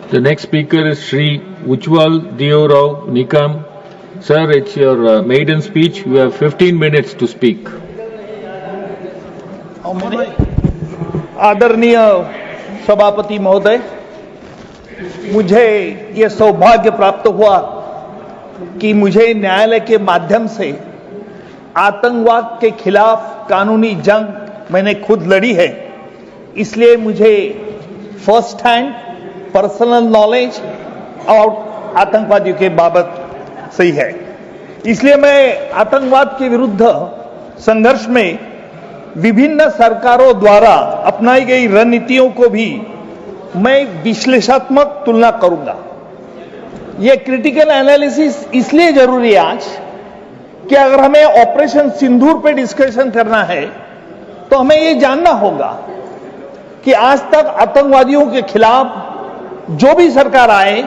The next speaker is Shri Ujjwal Deorao Nikam. Sir, it's your maiden speech. You have 15 minutes to speak. आदरणीय सभापति महोदय, मुझे ये सौभाग्य प्राप्त हुआ कि मुझे न्यायालय के माध्यम से आतंकवाद के खिलाफ कानूनी जंग मैंने खुद लड़ी है, इसलिए मुझे फर्स्ट हैंड पर्सनल नॉलेज और आतंकवादियों के बाबत सही है। इसलिए मैं आतंकवाद के विरुद्ध संघर्ष में विभिन्न सरकारों द्वारा अपनाई गई रणनीतियों को भी मैं विश्लेषणात्मक तुलना करूंगा। यह क्रिटिकल एनालिसिस इसलिए जरूरी है आज कि अगर हमें ऑपरेशन सिंदूर पे डिस्कशन करना है तो हमें यह जानना होगा कि आज तक आतंकवादियों के खिलाफ जो भी सरकार आए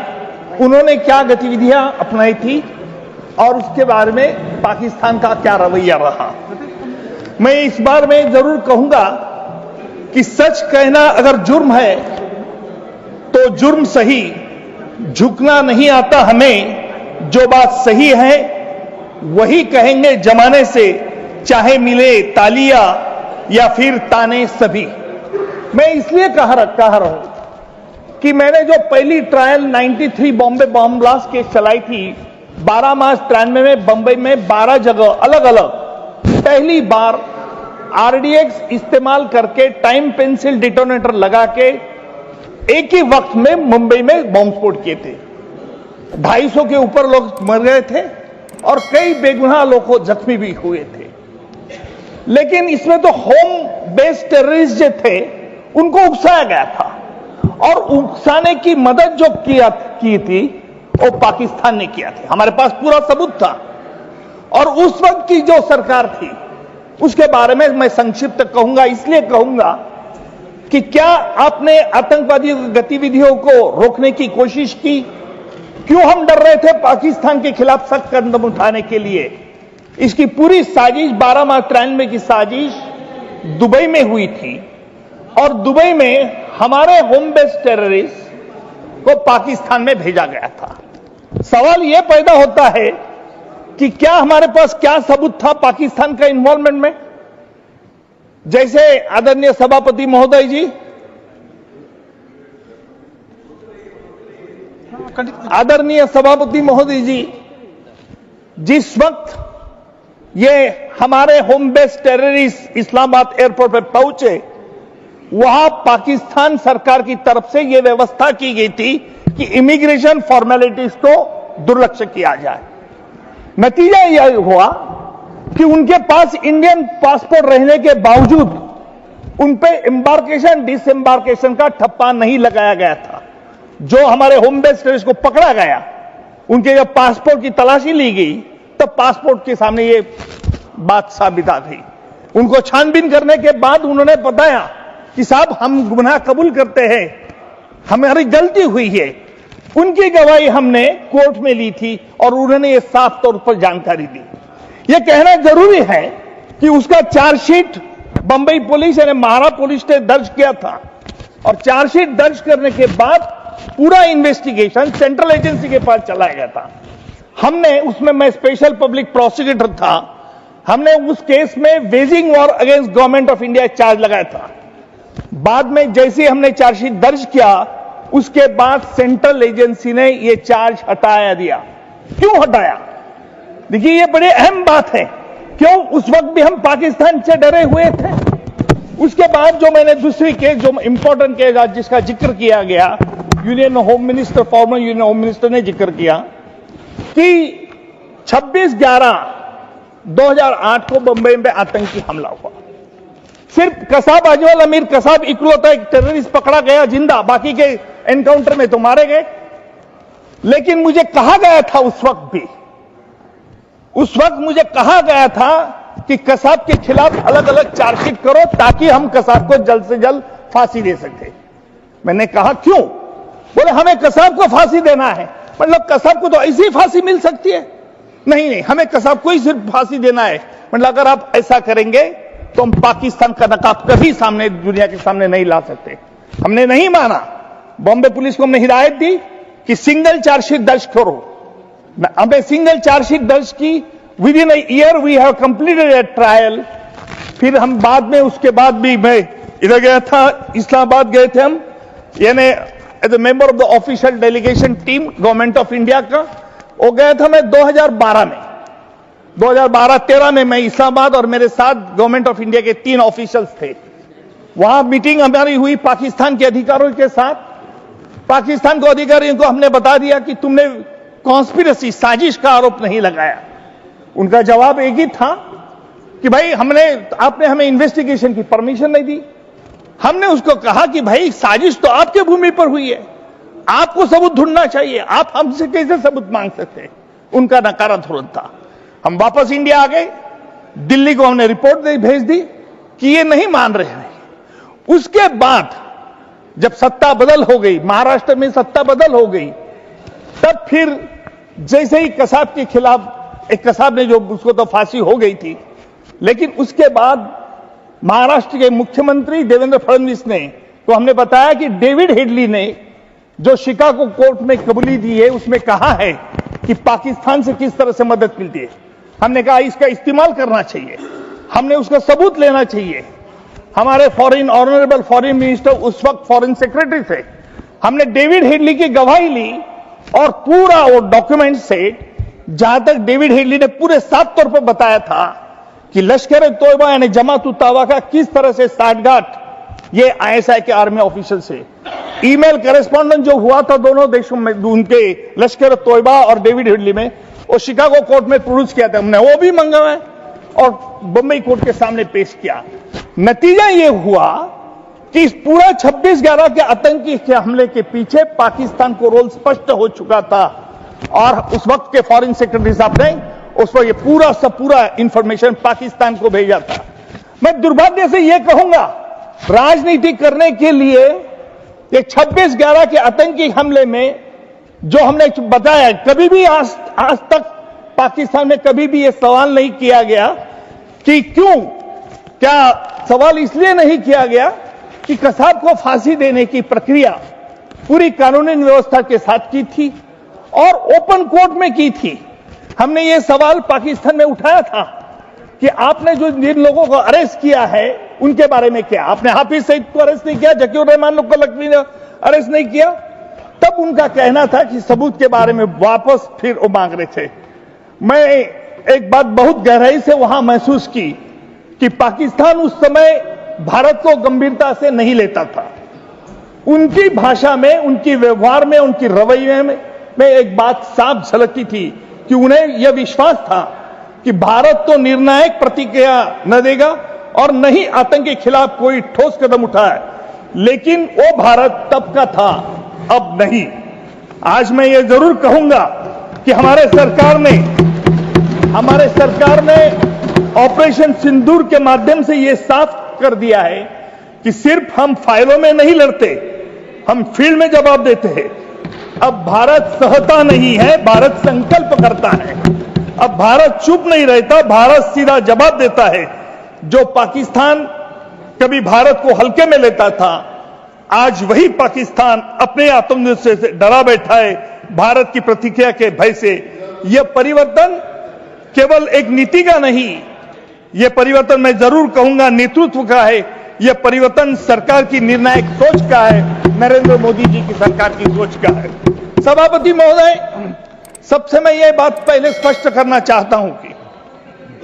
उन्होंने क्या गतिविधियां अपनाई थी और उसके बारे में पाकिस्तान का क्या रवैया रहा। मैं इस बार में जरूर कहूंगा कि सच कहना अगर जुर्म है तो जुर्म सही, झुकना नहीं आता हमें, जो बात सही है वही कहेंगे जमाने से, चाहे मिले तालियां या फिर ताने सभी। मैं इसलिए कह रहा हूं कि मैंने जो पहली trial 93 Bombay bomb blast case चलाई थी 12 मार्च 93 में बंबई में 12 जगह अलग अलग पहली बार आरडीएक्स इस्तेमाल करके टाइम पेंसिल डिटोनेटर लगा के एक ही वक्त में मुंबई में बॉम्ब स्फोट किए थे। 250 के ऊपर लोग मर गए थे और कई बेगुनाह लोग जख्मी भी हुए थे। लेकिन इसमें तो होम बेस्ड टेररिस्ट जो थे उनको उकसाया गया था और उकसाने की मदद जो की थी वो पाकिस्तान ने किया था। हमारे पास पूरा सबूत था और उस वक्त की जो सरकार थी उसके बारे में मैं संक्षिप्त कहूंगा। इसलिए कहूंगा कि क्या आपने आतंकवादी गतिविधियों को रोकने की कोशिश की? क्यों हम डर रहे थे पाकिस्तान के खिलाफ सख्त कदम उठाने के लिए? इसकी पूरी साजिश 12 मार्च 93 की साजिश दुबई में हुई थी और दुबई में हमारे होम बेस्ड टेररिस्ट को पाकिस्तान में भेजा गया था। सवाल यह पैदा होता है कि क्या हमारे पास क्या सबूत था पाकिस्तान का इन्वॉल्वमेंट में? जैसे आदरणीय सभापति महोदय जी, जिस वक्त ये हमारे home based terrorist Islamabad airport पर पहुंचे वहां पाकिस्तान सरकार की तरफ से यह व्यवस्था की गई थी कि इमिग्रेशन फॉर्मेलिटीज को दुर्लक्ष्य किया जाए। नतीजा यह हुआ कि उनके पास इंडियन पासपोर्ट रहने के बावजूद उन पे एम्बार्केशन डिसएम्बार्केशन का ठप्पा नहीं लगाया गया था। जो हमारे होम बेस्ड टेररिस्ट को पकड़ा गया उनके जब पासपोर्ट की तलाशी ली गई तब पासपोर्ट के सामने ये बात साबित आ गई। उनको छानबीन करने के बाद उन्होंने बताया कि साहब हम गुनाह कबूल करते हैं, हमारी गलती हुई है। उनकी गवाही हमने कोर्ट में ली थी और उन्होंने ये साफ तौर पर जानकारी दी। यह कहना जरूरी है कि उसका चार्जशीट बंबई पुलिस यानी महारा पुलिस ने दर्ज किया था और चार्जशीट दर्ज करने के बाद पूरा इन्वेस्टिगेशन सेंट्रल एजेंसी के पास चलाया गया था। हमने उसमें, मैं स्पेशल पब्लिक प्रोसिक्यूटर था, हमने उस केस में waging war against government of India charge लगाया था। बाद में जैसे हमने चार्जशीट दर्ज किया उसके बाद सेंट्रल एजेंसी ने यह चार्ज हटाया दिया। क्यों हटाया? देखिए ये बड़ी अहम बात है। क्यों? उस वक्त भी हम पाकिस्तान से डरे हुए थे। उसके बाद जो मैंने दूसरी केस जो इंपॉर्टेंट केस आज जिसका जिक्र किया गया, union home minister, farmer union home minister ने जिक्र किया कि 26/11/2008 को बंबई में आतंकी हमला हुआ। सिर्फ कसाब अजमल अमीर कसाब इकलौता एक टेररिस्ट पकड़ा गया जिंदा, बाकी के एनकाउंटर में तो मारे गए। लेकिन मुझे कहा गया था उस वक्त मुझे कहा गया था कि कसाब के खिलाफ अलग अलग चार्जशीट करो ताकि हम कसाब को जल्द से जल्द फांसी दे सके। मैंने कहा क्यों? बोले हमें कसाब को फांसी देना है। मतलब कसाब को तो ऐसी फांसी मिल सकती है? नहीं, हमें कसाब को ही सिर्फ फांसी देना है। मतलब अगर आप ऐसा करेंगे तो हम पाकिस्तान का नकाब कभी सामने दुनिया के सामने नहीं ला सकते। हमने नहीं माना। बॉम्बे पुलिस को हमने हिदायत दी कि सिंगल चार्जशीट दर्ज करो। हमने सिंगल चार्जशीट दर्ज की। Within a year we have completed a trial. फिर हम बाद में, उसके बाद भी मैं इधर गया था, इस्लामाबाद गए थे हम, यानी as a member of the official delegation team government of India का। वो गया था मैं 2012 में, 2012-13 में मैं इस्लामाबाद, और मेरे साथ गवर्नमेंट ऑफ इंडिया के 3 ऑफिशियल्स थे। वहां मीटिंग हमारी हुई पाकिस्तान के अधिकारियों के साथ। पाकिस्तान को अधिकारियों को हमने बता दिया कि तुमने कॉन्स्पिरेसी, साजिश का आरोप नहीं लगाया। उनका जवाब एक ही था कि भाई आपने हमें इन्वेस्टिगेशन की परमिशन नहीं दी। हमने उसको कहा कि भाई साजिश तो आपके भूमि पर हुई है, आपको सबूत ढूंढना चाहिए, आप हमसे कैसे सबूत मांग सकते हैं। उनका नकारा धोरण था। हम वापस इंडिया आ गए, दिल्ली को हमने रिपोर्ट भेज दी कि ये नहीं मान रहे हैं। उसके बाद जब सत्ता बदल हो गई, महाराष्ट्र में सत्ता बदल हो गई, तब फिर जैसे ही कसाब के खिलाफ, एक कसाब ने जो, उसको तो फांसी हो गई थी, लेकिन उसके बाद महाराष्ट्र के मुख्यमंत्री देवेंद्र फडणवीस ने, तो हमने बताया कि डेविड हेडली ने जो शिकागो कोर्ट में कबूली दी है, उसमें कहा है कि पाकिस्तान से किस तरह से मदद मिलती है। हमने कहा इसका इस्तेमाल करना चाहिए, हमने उसका सबूत लेना चाहिए। हमारे ऑनरेबल फॉरेन मिनिस्टर उस वक्त फॉरेन सेक्रेटरी थे। हमने डेविड हेडली की गवाही ली और पूरा वो डॉक्यूमेंट से, जहां तक डेविड हेडली ने पूरे साफ तौर पर बताया था कि लश्कर ए तोयबा यानी जमात उत दावा का किस तरह से साठगांठ ये आईएसआई के आर्मी ऑफिसर से, ईमेल करेस्पॉन्डेंट जो हुआ था दोनों देशों में, उनके लश्कर ए तोयबा और डेविड हेडली में, वो शिकागो कोर्ट में प्रोड्यूस किया था। हमने वो भी मंगाया और बंबई कोर्ट के सामने पेश किया। नतीजा ये हुआ कि इस पूरा 26/11 के आतंकी के हमले के पीछे पाकिस्तान को रोल स्पष्ट हो चुका था, और उस वक्त के फॉरेन सेक्रेटरी साहब ने उस पर ये पूरा इंफॉर्मेशन पाकिस्तान को भेजा था। मैं दुर्भाग्य से ये कहूंगा, राजनीति करने के लिए ये 26/11 के आतंकी हमले में जो हमने बताया, कभी भी आज तक पाकिस्तान में कभी भी ये सवाल नहीं किया गया कि क्यों, क्या सवाल इसलिए नहीं किया गया कि कसाब को फांसी देने की प्रक्रिया पूरी कानूनी व्यवस्था के साथ की थी और ओपन कोर्ट में की थी। हमने ये सवाल पाकिस्तान में उठाया था कि आपने जो जिन लोगों को अरेस्ट किया है उनके बारे में क्या, आपने हाफिज सईद को अरेस्ट नहीं किया, जकीउर रहमान को लखवी ने अरेस्ट नहीं किया। तब उनका कहना था कि सबूत के बारे में वापस फिर वो मांग रहे थे। मैं एक बात बहुत गहराई से वहां महसूस की कि पाकिस्तान उस समय भारत को गंभीरता से नहीं लेता था। उनकी भाषा में, उनकी व्यवहार में, उनकी रवैये में एक बात साफ झलकती थी कि उन्हें यह विश्वास था कि भारत तो निर्णायक प्रतिक्रिया न देगा और न ही आतंक के खिलाफ कोई ठोस कदम उठाए, लेकिन वो भारत तब का था, अब नहीं। आज मैं ये जरूर कहूंगा कि हमारे सरकार ने ऑपरेशन सिंदूर के माध्यम से ये साफ कर दिया है कि सिर्फ हम फाइलों में नहीं लड़ते, हम फील्ड में जवाब देते हैं। अब भारत सहता नहीं है, भारत संकल्प करता है। अब भारत चुप नहीं रहता, भारत सीधा जवाब देता है। जो पाकिस्तान कभी भारत को हल्के में लेता था, आज वही पाकिस्तान अपने आतंक से डरा बैठा है, भारत की प्रतिक्रिया के भय से। यह परिवर्तन केवल एक नीति का नहीं, यह परिवर्तन मैं जरूर कहूंगा नेतृत्व का है। यह परिवर्तन सरकार की निर्णायक सोच का है, नरेंद्र मोदी जी की सरकार की सोच का है। सभापति महोदय, सबसे मैं यह बात पहले स्पष्ट करना चाहता हूं कि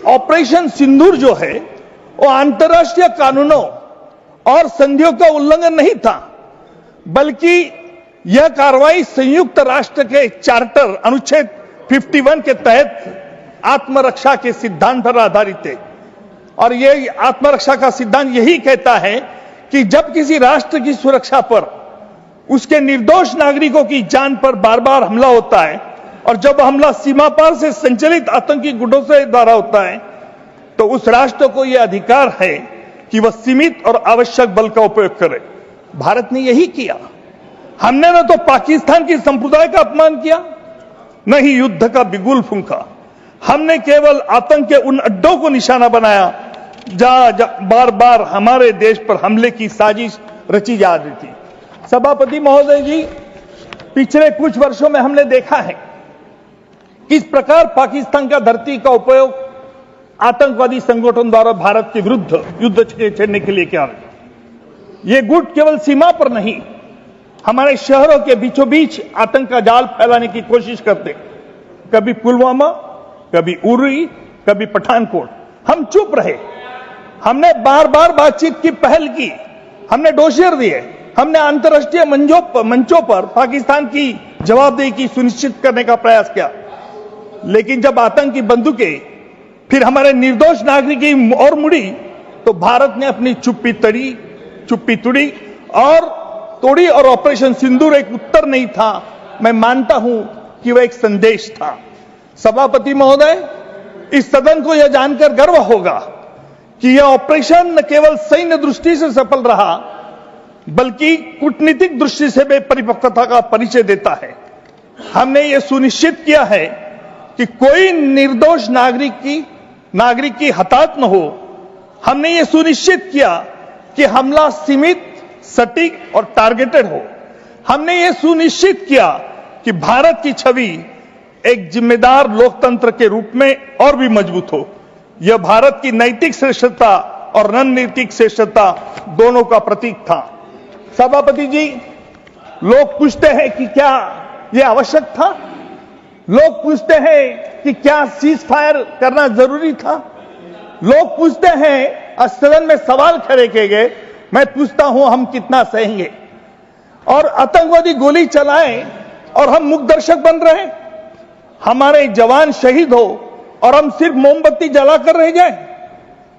ऑपरेशन सिंदूर जो है वो अंतर्राष्ट्रीय कानूनों और संधियों का उल्लंघन नहीं था, बल्कि यह कार्रवाई संयुक्त राष्ट्र के चार्टर अनुच्छेद 51 के तहत आत्मरक्षा के सिद्धांत पर आधारित है। और यह आत्मरक्षा का सिद्धांत यही कहता है कि जब किसी राष्ट्र की सुरक्षा पर, उसके निर्दोष नागरिकों की जान पर बार बार हमला होता है, और जब हमला सीमा पार से संचालित आतंकी गुटों से द्वारा होता है, तो उस राष्ट्र को यह अधिकार है कि वह सीमित और आवश्यक बल का उपयोग करे। भारत ने यही किया। हमने न तो पाकिस्तान की संप्रदाय का अपमान किया, न ही युद्ध का बिगुल फूंका। हमने केवल आतंक के उन अड्डों को निशाना बनाया जहां बार बार हमारे देश पर हमले की साजिश रची जा रही थी। सभापति महोदय जी, पिछले कुछ वर्षों में हमने देखा है किस प्रकार पाकिस्तान का धरती का उपयोग आतंकवादी संगठन द्वारा भारत के विरुद्ध युद्ध छेड़ने के लिए किया। ये गुट केवल सीमा पर नहीं, हमारे शहरों के बीचों बीच आतंक का जाल फैलाने की कोशिश करते, कभी पुलवामा, कभी उरी, कभी पठानकोट। हम चुप रहे, हमने बार बार बातचीत की पहल की, हमने डोसियर दिए, हमने अंतर्राष्ट्रीय मंचों पर पाकिस्तान की जवाबदेही की सुनिश्चित करने का प्रयास किया। लेकिन जब आतंकी बंदूकें फिर हमारे निर्दोष नागरिक की ओर मुड़ी तो भारत ने अपनी चुप्पी तोड़ी और ऑपरेशन सिंदूर एक उत्तर नहीं था, मैं मानता हूं कि वह एक संदेश था। सभापति महोदय, इस सदन को यह जानकर गर्व होगा कि यह ऑपरेशन न केवल सैन्य दृष्टि से सफल रहा बल्कि कूटनीतिक दृष्टि से भी परिपक्वता का परिचय देता है। हमने यह सुनिश्चित किया है कि कोई निर्दोष नागरिक की हताहत न हो। हमने यह सुनिश्चित किया कि हमला सीमित, सटीक और टारगेटेड हो। हमने यह सुनिश्चित किया कि भारत की छवि एक जिम्मेदार लोकतंत्र के रूप में और भी मजबूत हो। यह भारत की नैतिक श्रेष्ठता और रणनीतिक श्रेष्ठता दोनों का प्रतीक था। सभापति जी, लोग पूछते हैं कि क्या यह आवश्यक था? लोग पूछते हैं कि क्या सीज फायर करना जरूरी था? लोग पूछते हैं, सदन में सवाल खड़े किए गए, मैं पूछता हूं हम कितना सहेंगे? और आतंकवादी गोली चलाएं और हम मुखदर्शक बन रहे, हमारे जवान शहीद हो और हम सिर्फ मोमबत्ती जलाकर रह जाएं,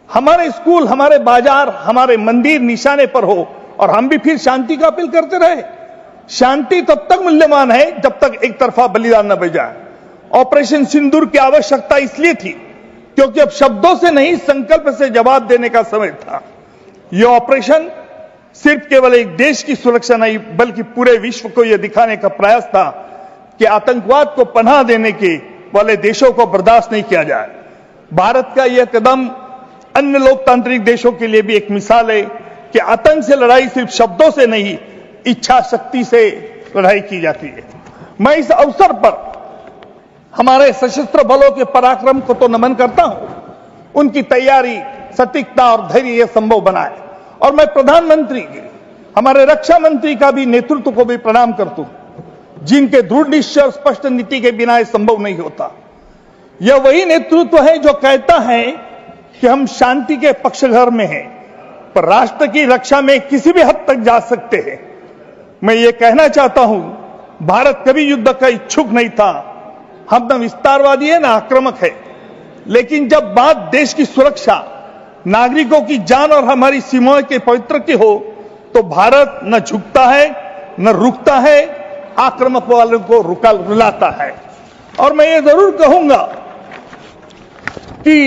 हमारे स्कूल, हमारे बाजार, हमारे मंदिर निशाने पर हो और हम भी फिर शांति का अपील करते रहे। शांति तब तक मूल्यवान है जब तक एक तरफा बलिदान न बन जाए। ऑपरेशन सिंदूर की आवश्यकता इसलिए थी क्योंकि अब शब्दों से नहीं, संकल्प से जवाब देने का समय था। यह ऑपरेशन सिर्फ केवल एक देश की सुरक्षा नहीं बल्कि पूरे विश्व को यह दिखाने का प्रयास था कि आतंकवाद को पनाह देने के वाले देशों को बर्दाश्त नहीं किया जाए। भारत का यह कदम अन्य लोकतांत्रिक देशों के लिए भी एक मिसाल है कि आतंक से लड़ाई सिर्फ शब्दों से नहीं, इच्छा शक्ति से लड़ाई की जाती है। मैं इस अवसर पर हमारे सशस्त्र बलों के पराक्रम को तो नमन करता हूं, उनकी तैयारी, सटीकता और धैर्य यह संभव बनाए। और मैं प्रधानमंत्री के, हमारे रक्षा मंत्री का भी नेतृत्व को भी प्रणाम करता हूं, जिनके दृढ़ निश्चय और स्पष्ट नीति के बिना यह संभव नहीं होता। यह वही नेतृत्व है जो कहता है कि हम शांति के पक्षधर में हैं पर राष्ट्र की रक्षा में किसी भी हद तक जा सकते हैं। मैं ये कहना चाहता हूं, भारत कभी युद्ध का इच्छुक नहीं था। हम न विस्तारवादी है न आक्रामक है, लेकिन जब बात देश की सुरक्षा, नागरिकों की जान और हमारी सीमाओं के पवित्र की हो तो भारत न झुकता है न रुकता है, आक्रामक वालों को रुलाता है। और मैं ये जरूर कहूंगा कि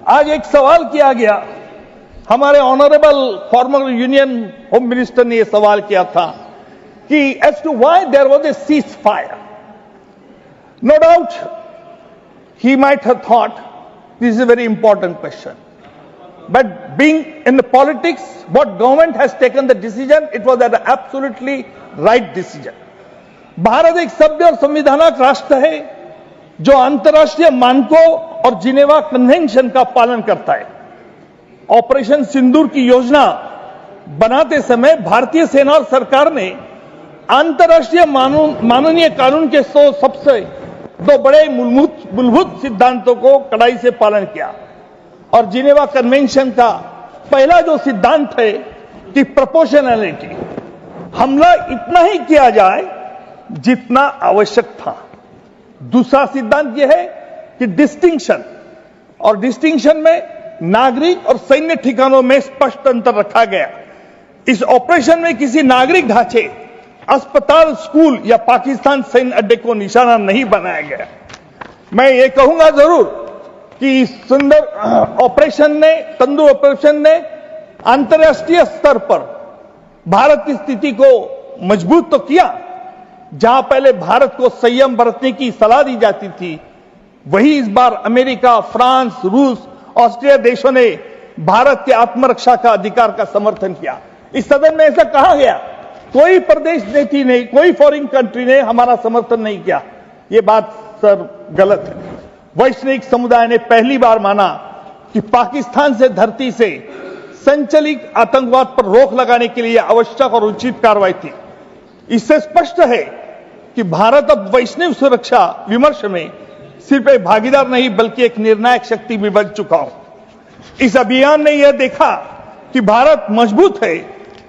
आज एक सवाल किया गया, हमारे honourable former union home minister ने यह सवाल किया था कि as to why there was a ceasefire. No doubt he might have thought this is a very important question, but being in the politics, what government has taken the decision, it was an absolutely right decision. Bharat एक सभ्य और संविधानक राष्ट्र है जो अंतर्राष्ट्रीय मानकों और जिनेवा कन्वेंशन का पालन करता है। ऑपरेशन सिंदूर की योजना बनाते समय भारतीय सेना और सरकार ने अंतर्राष्ट्रीय मानवीय कानून के सबसे दो बड़े मूलभूत सिद्धांतों को कड़ाई से पालन किया। और जिनेवा कन्वेंशन का पहला जो सिद्धांत है कि प्रोपोर्शनैलिटी, हमला इतना ही किया जाए जितना आवश्यक था। दूसरा सिद्धांत यह है कि डिस्टिंक्शन, और डिस्टिंक्शन में नागरिक और सैन्य ठिकानों में स्पष्ट अंतर रखा गया। इस ऑपरेशन में किसी नागरिक ढांचे, अस्पताल, स्कूल या पाकिस्तान सैन्य अड्डे को निशाना नहीं बनाया गया। मैं ये कहूंगा जरूर कि इस सुंदर ऑपरेशन ने, तंदूर ऑपरेशन ने अंतर्राष्ट्रीय स्तर पर भारत की स्थिति को मजबूत तो किया। जहां पहले भारत को संयम बरतने की सलाह दी जाती थी, वही इस बार अमेरिका, फ्रांस, रूस, ऑस्ट्रिया देशों ने भारत के आत्मरक्षा का अधिकार का समर्थन किया। इस सदन में ऐसा कहा गया कोई प्रदेश नीति नहीं, कोई फॉरेन कंट्री ने हमारा समर्थन नहीं किया। ये बात सर गलत है। वैश्विक समुदाय ने पहली बार माना कि पाकिस्तान से धरती से संचालित आतंकवाद पर रोक लगाने के लिए आवश्यक और उचित कार्रवाई थी। इससे स्पष्ट है कि भारत अब वैश्विक सुरक्षा विमर्श में सिर्फ एक भागीदार नहीं बल्कि एक निर्णायक शक्ति भी बन चुका हूं। इस अभियान ने यह देखा कि भारत मजबूत है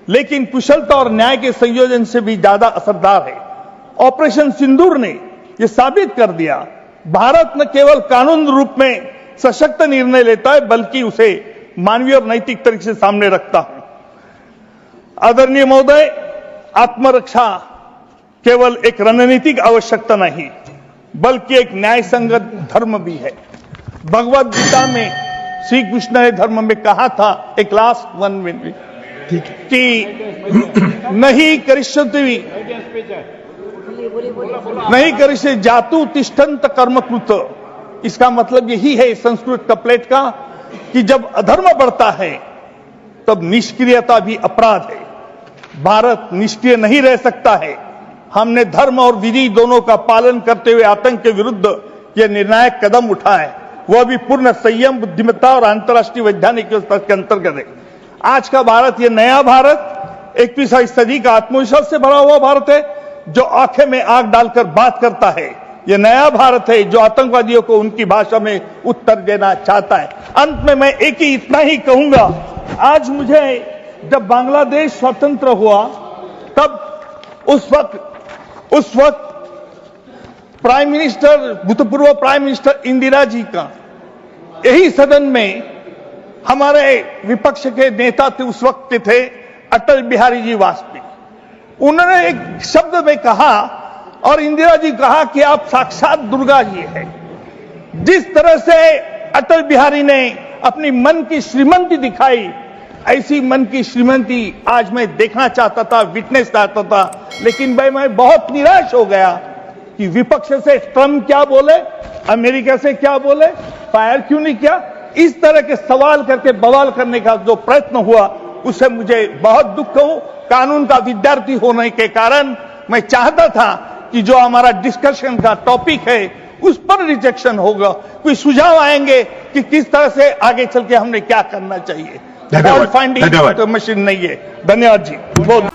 लेकिन कुशलता और न्याय के संयोजन से भी ज्यादा असरदार है। ऑपरेशन सिंदूर ने यह साबित कर दिया, भारत न केवल कानून रूप में सशक्त निर्णय लेता है बल्कि उसे मानवीय और नैतिक तरीके से सामने रखता हूं। आदरणीय महोदय, आत्मरक्षा केवल एक रणनीतिक आवश्यकता नहीं बल्कि एक न्याय संगत धर्म भी है। भगवद गीता में श्री कृष्ण ने धर्म में कहा था, एक लास्ट 1 मिनट, कि नहीं करिष्ये जातु तिष्ठन्त कर्मकृत। इसका मतलब यही है संस्कृत कपलेट का कि जब अधर्म बढ़ता है तब निष्क्रियता भी अपराध है। भारत निष्क्रिय नहीं रह सकता है। हमने धर्म और विधि दोनों का पालन करते हुए आतंक के विरुद्ध यह निर्णायक कदम उठाए, वह भी पूर्ण संयम, बुद्धिमत्ता और अंतर्राष्ट्रीय वैज्ञानिक व्यवस्था के अंतर्गत है। आज का भारत, यह नया भारत 21वीं सदी का आत्मविश्वास से भरा हुआ भारत है जो आंखें में आंख डालकर बात करता है। यह नया भारत है जो आतंकवादियों को उनकी भाषा में उत्तर देना चाहता है। अंत में मैं इतना ही कहूंगा, आज मुझे जब बांग्लादेश स्वतंत्र हुआ तब उस वक्त प्राइम मिनिस्टर, भूतपूर्व प्राइम मिनिस्टर इंदिरा जी का यही सदन में हमारे विपक्ष के नेता थे, उस वक्त के थे अटल बिहारी जी वाजपेयी। उन्होंने एक शब्द में कहा और इंदिरा जी कहा कि आप साक्षात दुर्गा जी हैं। जिस तरह से अटल बिहारी ने अपनी मन की श्रीमंती दिखाई, ऐसी मन की श्रीमंती आज मैं देखना चाहता था, विटनेस चाहता था। लेकिन मैं बहुत निराश हो गया कि विपक्ष से ट्रम्प क्या बोले, अमेरिका से क्या बोले, फायर क्यों नहीं किया, इस तरह के सवाल करके बवाल करने का जो प्रयत्न हुआ उससे मुझे बहुत दुख हूं। कानून का विद्यार्थी होने के कारण मैं चाहता था कि जो हमारा डिस्कशन का टॉपिक है उस पर रिजेक्शन होगा, कोई सुझाव आएंगे कि किस तरह से आगे चल के हमने क्या करना चाहिए। धन्यवाद। मशीन नहीं है। धन्यवाद जी। बहुत